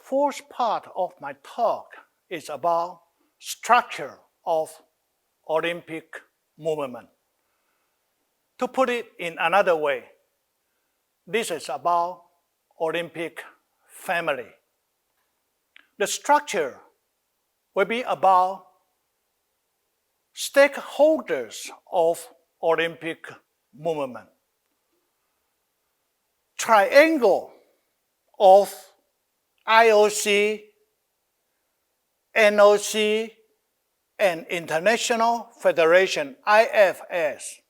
fourth part of my talk is about structure of Olympic movement. To put it in another way, this is about Olympic family. The structure will be about stakeholders of Olympic movement. Triangle of IOC, NOC, and International Federation, IFS,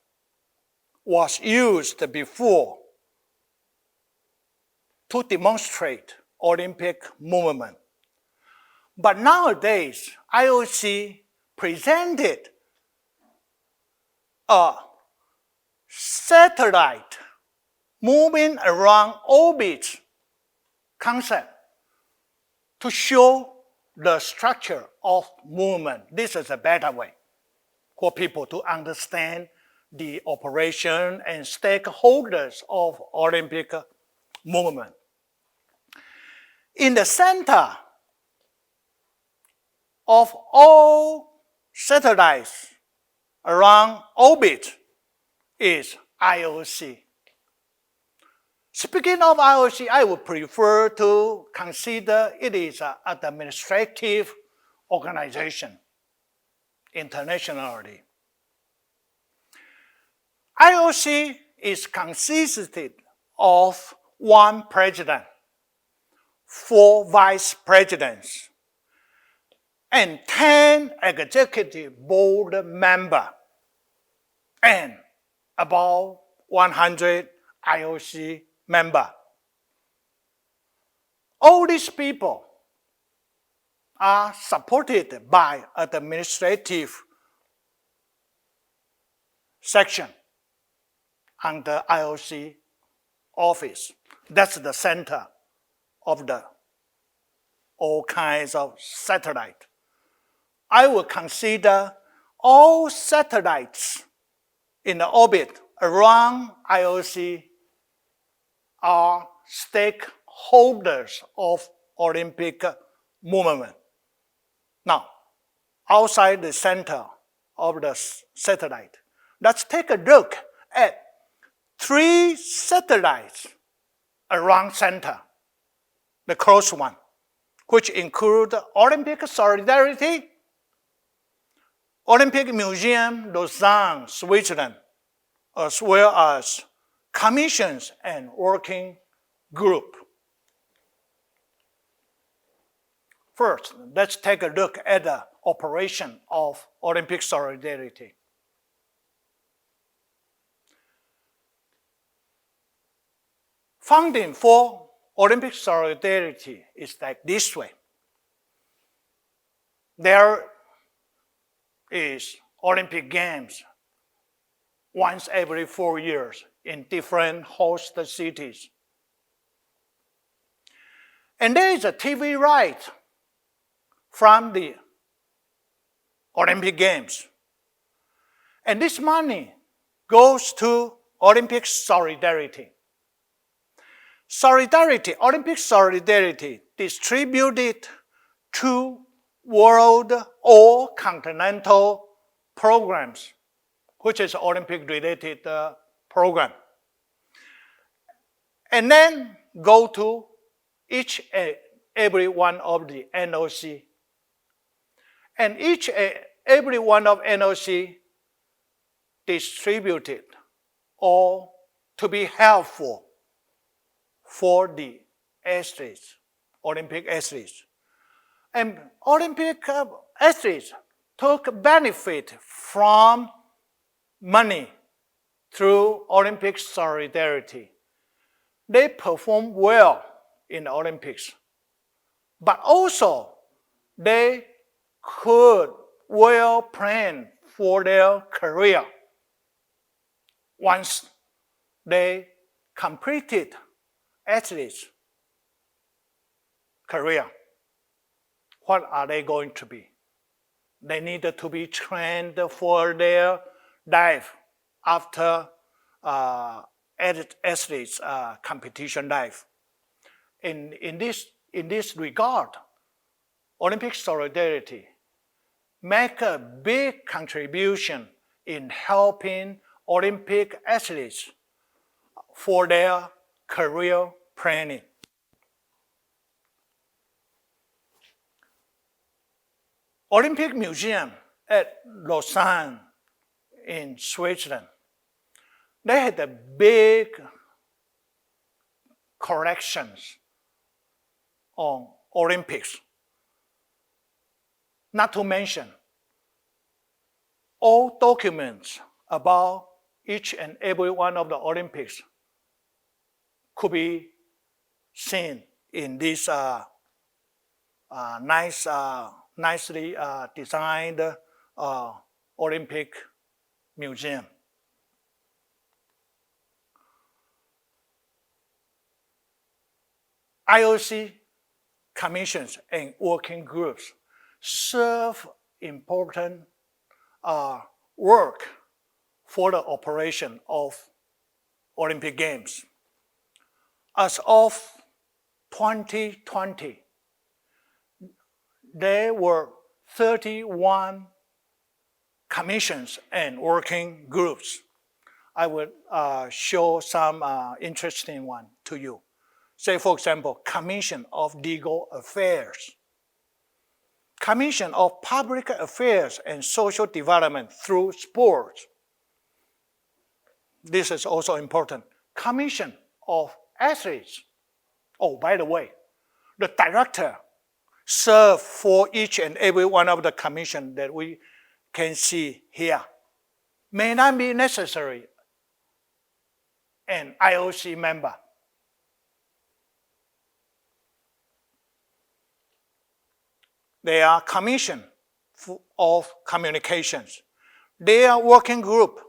was used before to demonstrate Olympic movement. But nowadays, IOC presented a satellite moving around orbit concept to show the structure of movement. This is a better way for people to understand the operation and stakeholders of Olympic movement. In the center of all satellites around orbit is IOC. Speaking of IOC, I would prefer to consider it is an administrative organization internationally. IOC is consisted of one president, 4 vice presidents, and 10 executive board members, and about 100 IOC members. All these people are supported by administrative section under IOC office. That's the center of the all kinds of satellites. I will consider all satellites in the orbit around IOC are stakeholders of Olympic movement. Now, outside the center of the satellite, let's take a look at 3 satellites around center, the close one, which include Olympic Solidarity, Olympic Museum, Lausanne, Switzerland, as well as commissions and working group. First, let's take a look at the operation of Olympic Solidarity. Funding for Olympic Solidarity is like this way. There is Olympic Games once every 4 years in different host cities. And there is a TV right from the Olympic Games. And this money goes to Olympic Solidarity. Olympic Solidarity distributed to world or continental programs, which is Olympic-related program. And then go to each and every one of the NOC. And each and every one of NOC distributed or to be helpful for the athletes, Olympic athletes. And Olympic athletes took benefit from money through Olympic Solidarity. They performed well in the Olympics, but also they could well plan for their career once they completed athletes' career. What are they going to be? They needed to be trained for their life after athletes' competition life. In this in this regard, Olympic solidarity make a big contribution in helping Olympic athletes for their career planning. Olympic Museum at Lausanne in Switzerland, they had a big collections on Olympics. Not to mention, all documents about each and every one of the Olympics could be seen in this nicely designed Olympic museum. IOC commissions and working groups serve important work for the operation of Olympic Games. As of 2020, there were 31 commissions and working groups. I will show some interesting one to you. Say, for example, Commission of Legal Affairs, Commission of Public Affairs and Social Development through Sports. This is also important. Commission of Athletes. Oh, by the way, the director serve for each and every one of the commission that we can see here. May not be necessary an IOC member. They are commission of communications. They are working group.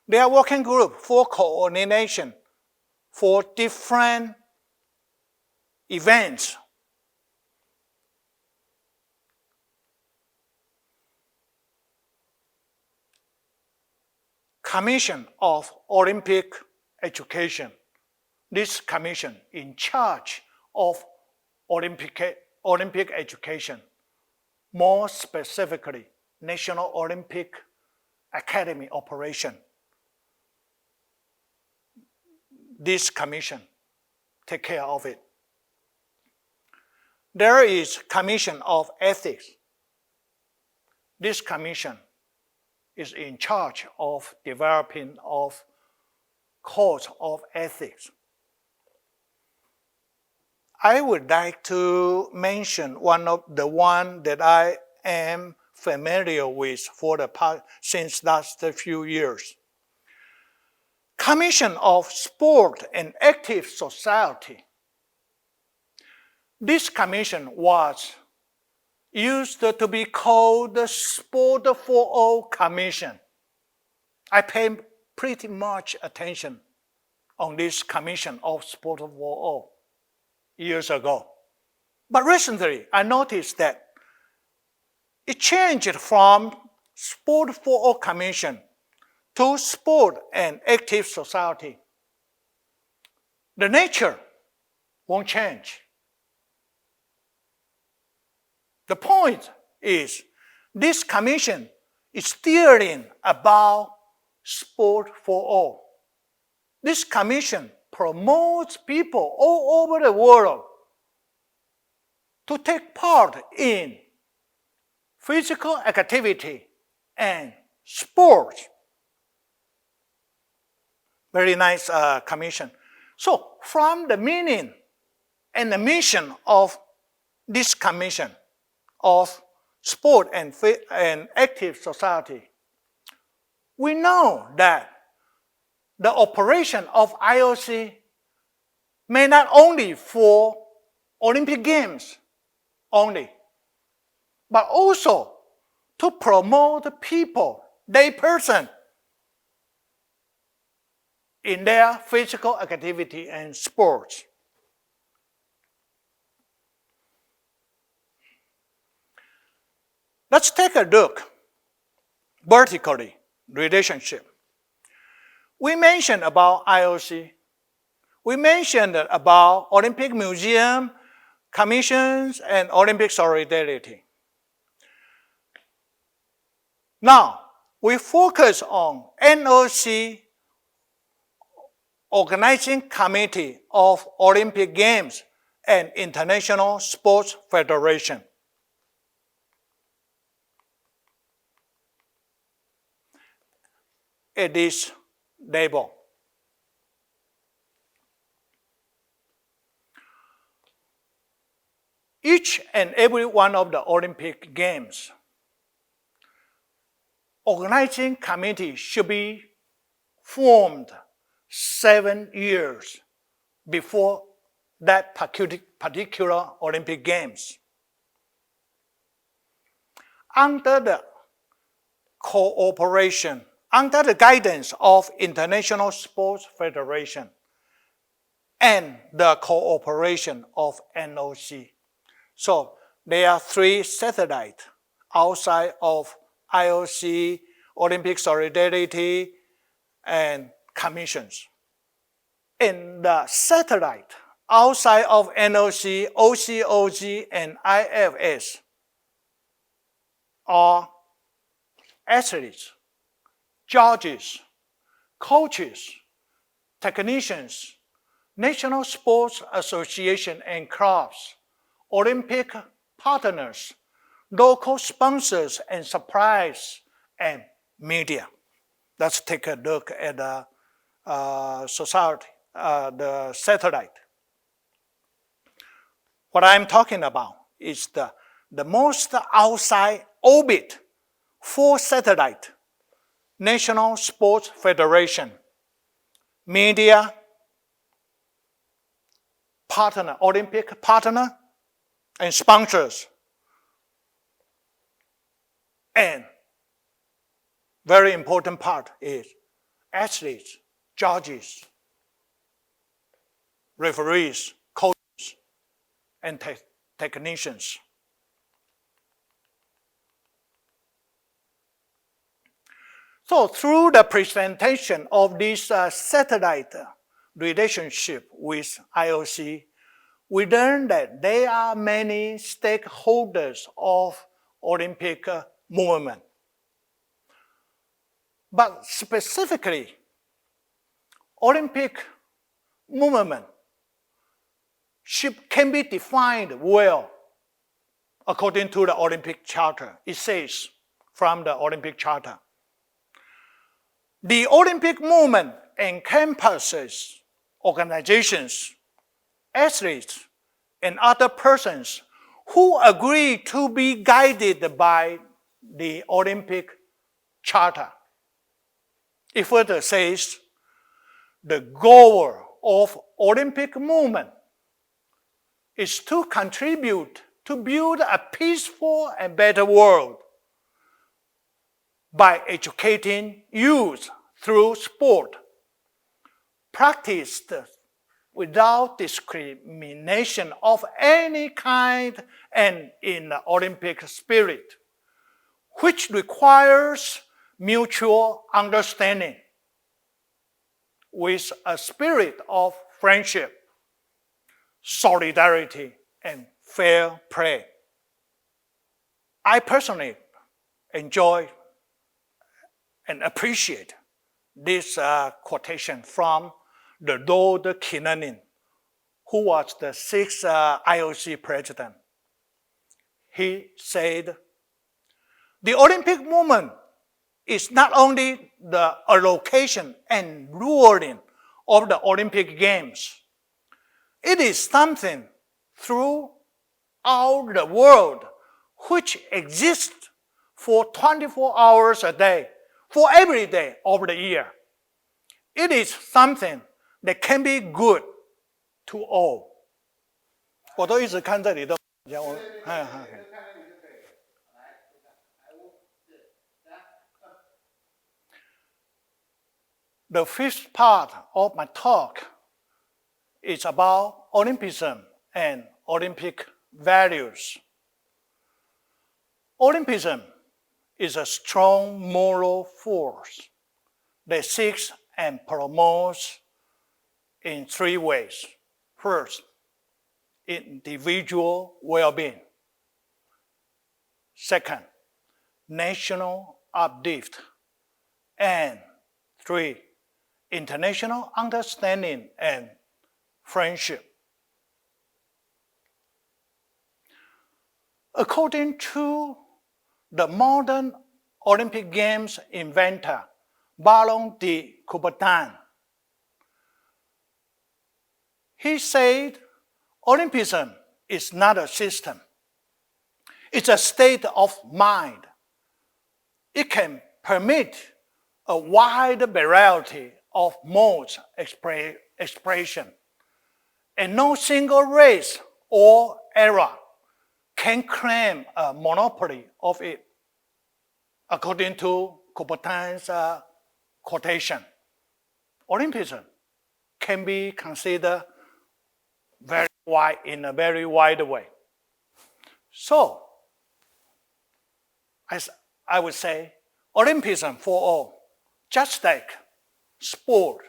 They are working group for coordination for different events. Commission of Olympic Education. This commission in charge of Olympic education, more specifically, National Olympic Academy operation. This commission take care of it. There is Commission of Ethics. This commission is in charge of developing of codes of ethics. I would like to mention one that I am familiar with for the past since last few years. Commission of Sport and Active Society. This commission was used to be called the Sport for All Commission. I pay pretty much attention on this commission of Sport for All years ago. But recently, I noticed that it changed from Sport for All Commission to Sport and Active Society. The nature won't change. The point is, this commission is steering about sport for all. This commission promotes people all over the world to take part in physical activity and sports. Very nice commission. So, from the meaning and the mission of this commission of sport and active society, we know that the operation of IOC may not only for Olympic Games only, but also to promote people, they person, in their physical activity and sports. Let's take a look vertically relationship. We mentioned about IOC. we mentioned about Olympic Museum, commissions, and Olympic solidarity. Now, we focus on NOC, Organizing Committee of Olympic Games and International Sports Federation. At this level. Each and every one of the Olympic Games, organizing committee should be formed 7 years before that particular Olympic Games. Under the cooperation, under the guidance of International Sports Federation and the cooperation of NOC. So there are 3 satellites outside of IOC, Olympic Solidarity, and commissions. In the satellite outside of NOC, OCOG, and IFS are athletes, judges, coaches, technicians, National Sports Association and clubs, Olympic partners, local sponsors and suppliers, and media. Let's take a look at the the satellite. What I'm talking about is the most outside orbit for satellite, National Sports Federation, media, partner, Olympic partner, and sponsors. And very important part is athletes, judges, referees, coaches, and technicians. So through the presentation of this satellite relationship with IOC, we learned that there are many stakeholders of Olympic movement. But specifically, Olympic movement can be defined well according to the Olympic Charter. It says from the Olympic Charter, the Olympic movement encompasses organizations, athletes, and other persons who agree to be guided by the Olympic Charter. It further says, the goal of Olympic movement is to contribute to build a peaceful and better world by educating youth through sport, practiced without discrimination of any kind and in the Olympic spirit, which requires mutual understanding with a spirit of friendship, solidarity, and fair play. I personally enjoy and appreciate this quotation from the Lord Kinnanen, who was the 6th IOC president. He said, the Olympic movement is not only the allocation and ruling of the Olympic Games. It is something throughout the world which exists for 24 hours a day, for every day of the year. It is something that can be good to all. 我都一直看这里的，The 5th part of my talk is about Olympism and Olympic values. Olympism is a strong moral force that seeks and promotes in 3 ways. First, individual well-being. Second, national uplift. And 3, international understanding and friendship. According to the modern Olympic Games inventor, Baron de Coubertin, he said, Olympism is not a system. It's a state of mind. It can permit a wide variety of modes expression, and no single race or era can claim a monopoly of it, according to Coubertin's quotation. Olympism can be considered very wide in a very wide way. So, as I would say, Olympism for all, just like sport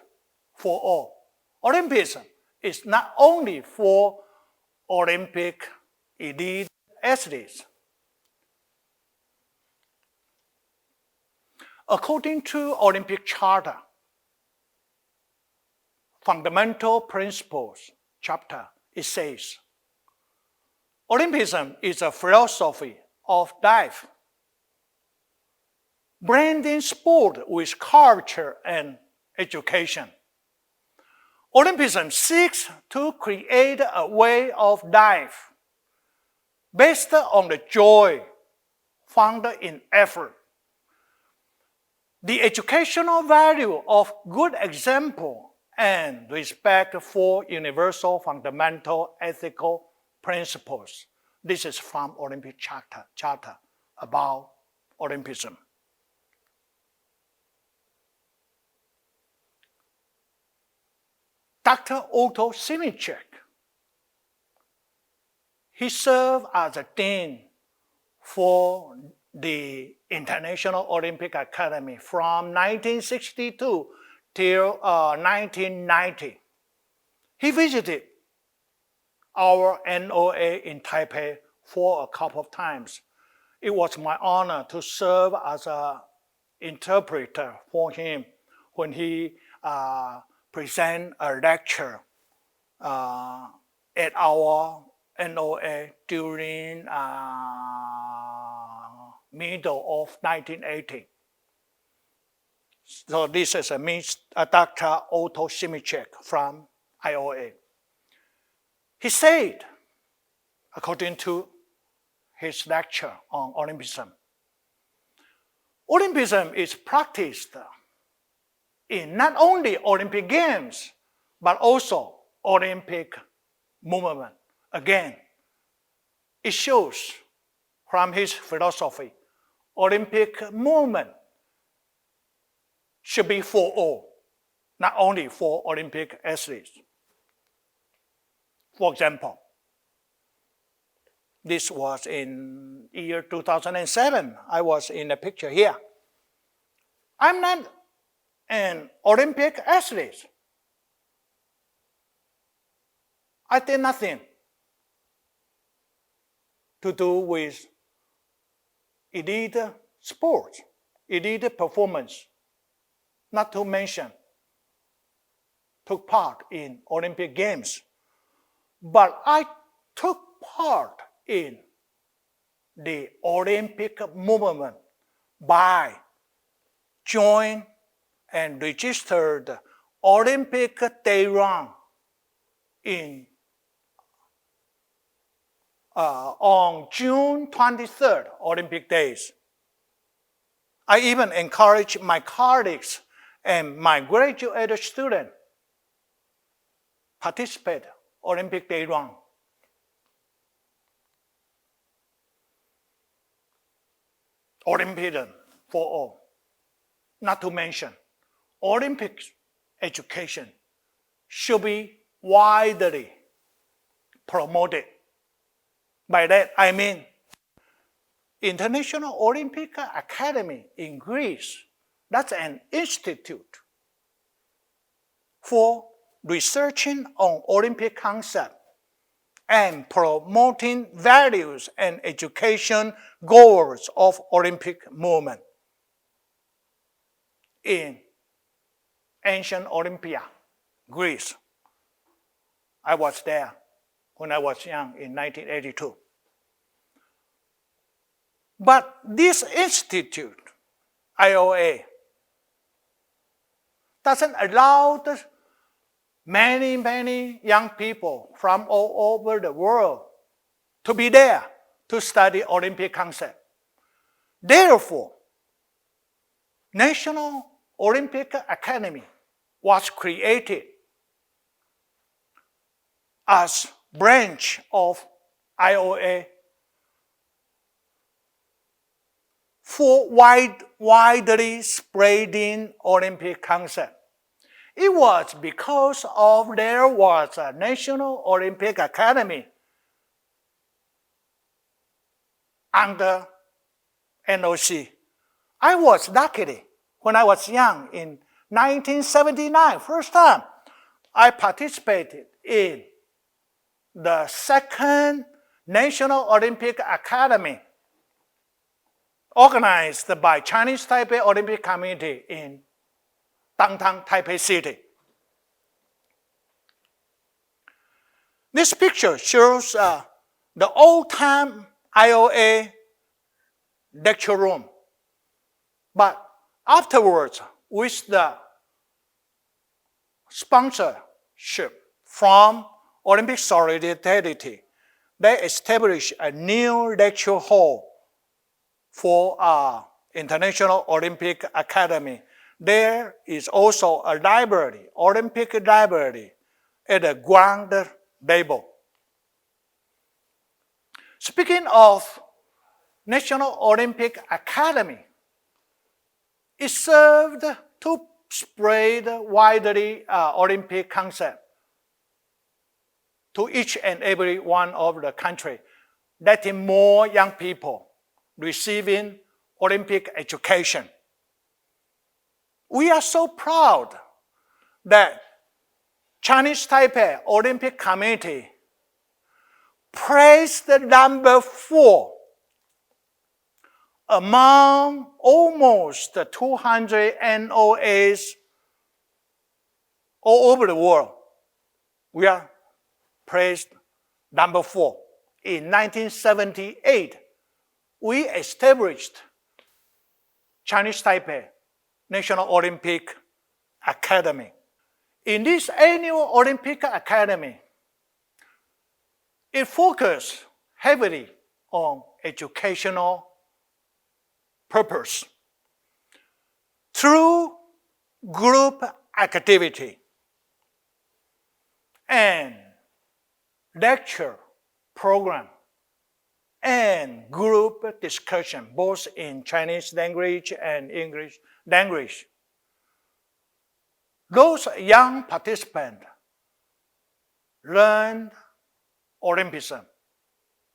for all. Olympism is not only for Olympic elite athletes. According to Olympic Charter, Fundamental Principles Chapter, it says, Olympism is a philosophy of life, blending sport with culture and education. Olympism seeks to create a way of life based on the joy found in effort, the educational value of good example, and respect for universal fundamental ethical principles. This is from Olympic Charter about Olympism. Dr. Otto Simichek, he served as a dean for the International Olympic Academy from 1962 till 1990. He visited our NOA in Taipei for a couple of times. It was my honor to serve as an interpreter for him when he presented a lecture at our NOA during middle of 1980. So this is Dr. Otto Simichek from IOA. He said, according to his lecture on Olympism, Olympism is practiced in not only Olympic Games, but also Olympic movement. Again, it shows from his philosophy, Olympic movement should be for all, not only for Olympic athletes. For example, this was in year 2007. I was in the picture here. I'm not an Olympic athlete. I did nothing to do with elite sports, elite performance, not to mention took part in Olympic Games. But I took part in the Olympic movement by joining and registered Olympic Day Run on June 23rd, Olympic Days. I even encourage my colleagues and my graduate students participate Olympic Day Run. Olympism for all. Not to mention, Olympic education should be widely promoted. By that, I mean International Olympic Academy in Greece. That's an institute for researching on Olympic concepts and promoting values and education goals of Olympic movement in ancient Olympia, Greece. I was there when I was young in 1982. But this institute, IOA, doesn't allow the many young people from all over the world to be there to study Olympic concept. Therefore, National Olympic Academy was created as branch of IOA for widely spreading Olympic concept. It was because there was a National Olympic Academy under NOC. I was lucky when I was young in 1979, first time I participated in the second National Olympic Academy organized by Chinese Taipei Olympic Committee in downtown Taipei City. This picture shows the old-time IOA lecture room. But afterwards, with the sponsorship from Olympic Solidarity, they established a new lecture hall for International Olympic Academy. There is also a library, Olympic library, at the ground level. Speaking of National Olympic Academy, it served to spread widely Olympic concept to each and every one of the country, letting more young people receiving Olympic education. We are so proud that Chinese Taipei Olympic Committee placed the number 4 among almost 200 NOAs all over the world. We are placed number 4. In 1978, we established Chinese Taipei National Olympic Academy. In this annual Olympic Academy, it focused heavily on educational purpose through group activity and lecture program and group discussion, both in Chinese language and English language. Those young participants learned Olympism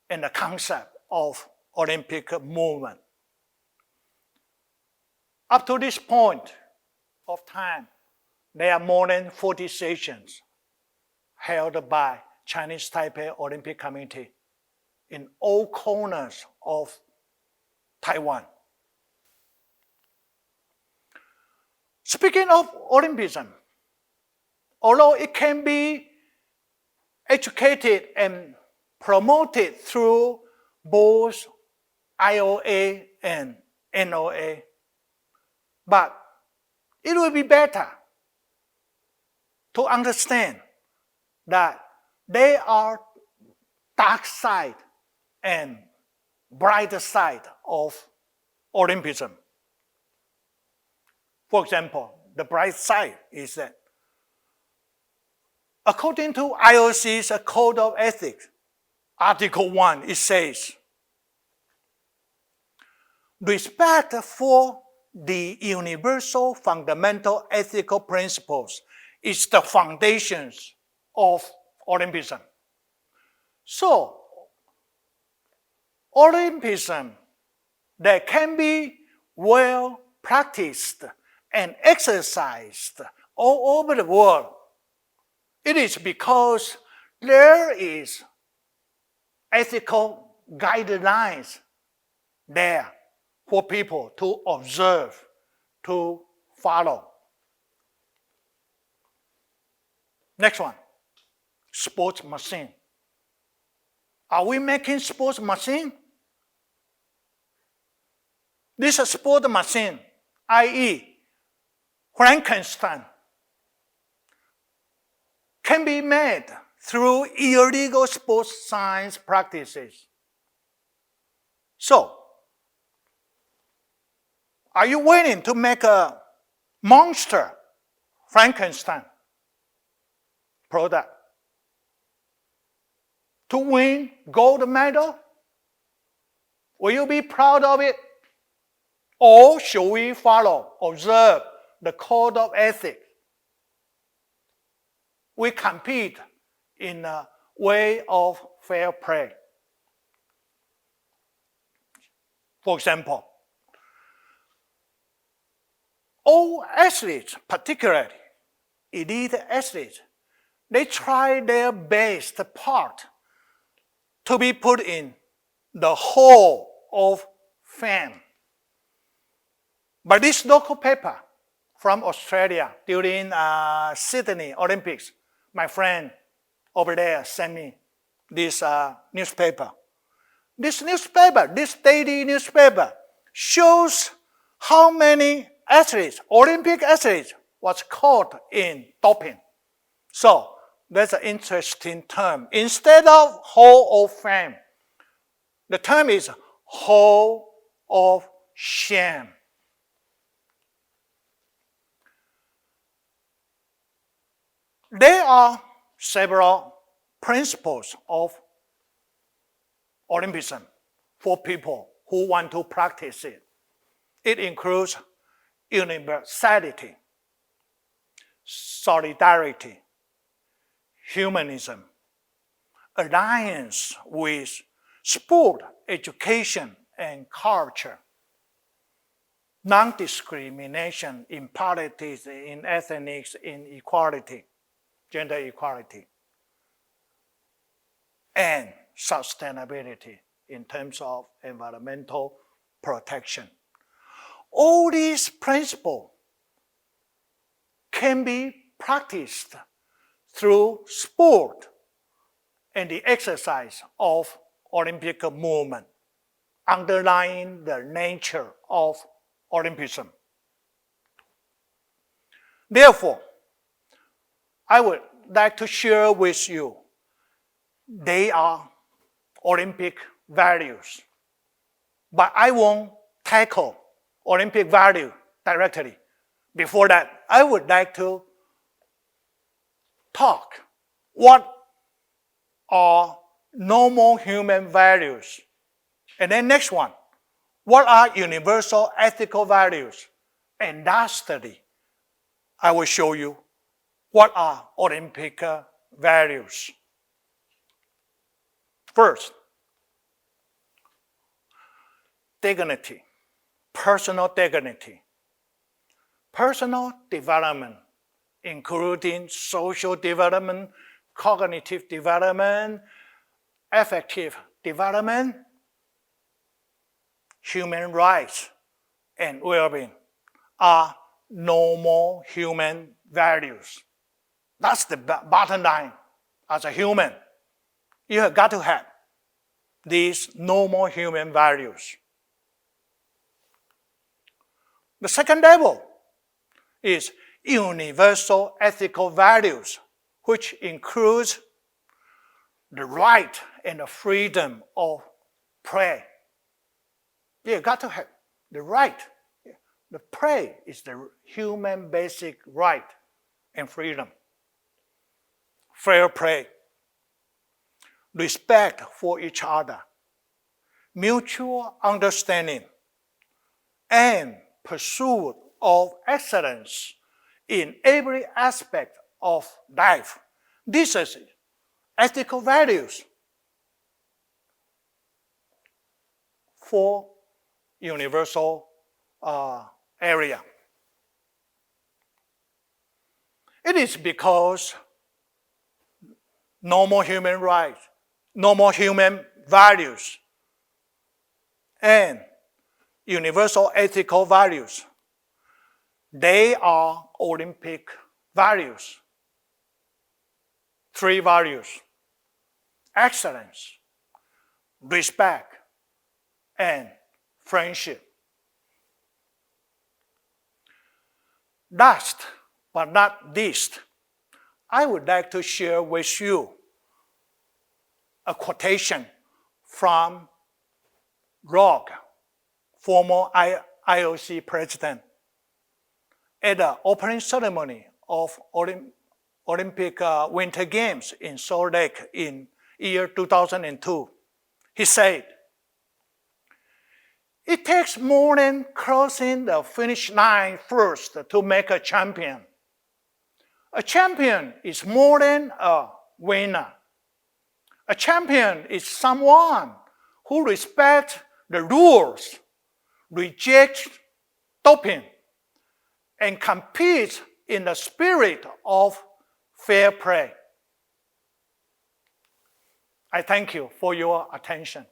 and the concept of Olympic movement. Up to this point of time, there are more than 40 sessions held by Chinese Taipei Olympic Committee in all corners of Taiwan. Speaking of Olympism, although it can be educated and promoted through both IOA and NOA, but it will be better to understand that there are dark side and bright side of Olympism. For example, the bright side is that according to IOC's Code of Ethics, Article 1, it says, respect for the universal fundamental ethical principles is the foundations of Olympism. So, Olympism that can be well practiced and exercised all over the world It is because there is ethical guidelines there for people to observe, to follow. Next one, sports machine. Are we making sports machine? This sport machine, i.e. Frankenstein, can be made through illegal sports science practices. So, are you willing to make a monster Frankenstein product to win gold medal? Will you be proud of it? Or should we follow, observe the code of ethics? We compete in a way of fair play. For example, all athletes, particularly elite athletes, they try their best part to be put in the Hall of Fame. But this local paper from Australia during Sydney Olympics, my friend over there sent me this newspaper. This daily newspaper, shows how many athletes, Olympic athletes, was caught in doping. So that's an interesting term. Instead of Hall of Fame, the term is Hall of Shame. There are several principles of Olympism for people who want to practice it. It includes universality, solidarity, humanism, alliance with sport, education, and culture, non-discrimination in politics, in ethnics, in equality, gender equality, and sustainability in terms of environmental protection. All these principles can be practiced through sport and the exercise of Olympic movement, underlying the nature of Olympism. Therefore, I would like to share with you, they are Olympic values. But I won't tackle Olympic value directly. Before that, I would like to talk what are normal human values. And then next one, what are universal ethical values? And lastly, I will show you what are Olympic values. First, dignity, personal dignity. Personal development, including social development, cognitive development, affective development, human rights, and well-being are normal human values. That's the bottom line. As a human, you have got to have these normal human values. The second level is universal ethical values, which includes the right and the freedom of play. You got to have the right. The play is the human basic right and freedom. Fair play, respect for each other, mutual understanding, and pursuit of excellence in every aspect of life. This is ethical values for universal area. It is because normal human rights, normal human values, and universal ethical values. They are Olympic values. 3 values: excellence, respect, and friendship. Last but not least, I would like to share with you a quotation from Rock, former IOC president, at the opening ceremony of Olympic Winter Games in Salt Lake in year 2002. He said, "It takes more than crossing the finish line first to make a champion. A champion is more than a winner. A champion is someone who respects the rules, rejects doping, and competes in the spirit of fair play." I thank you for your attention.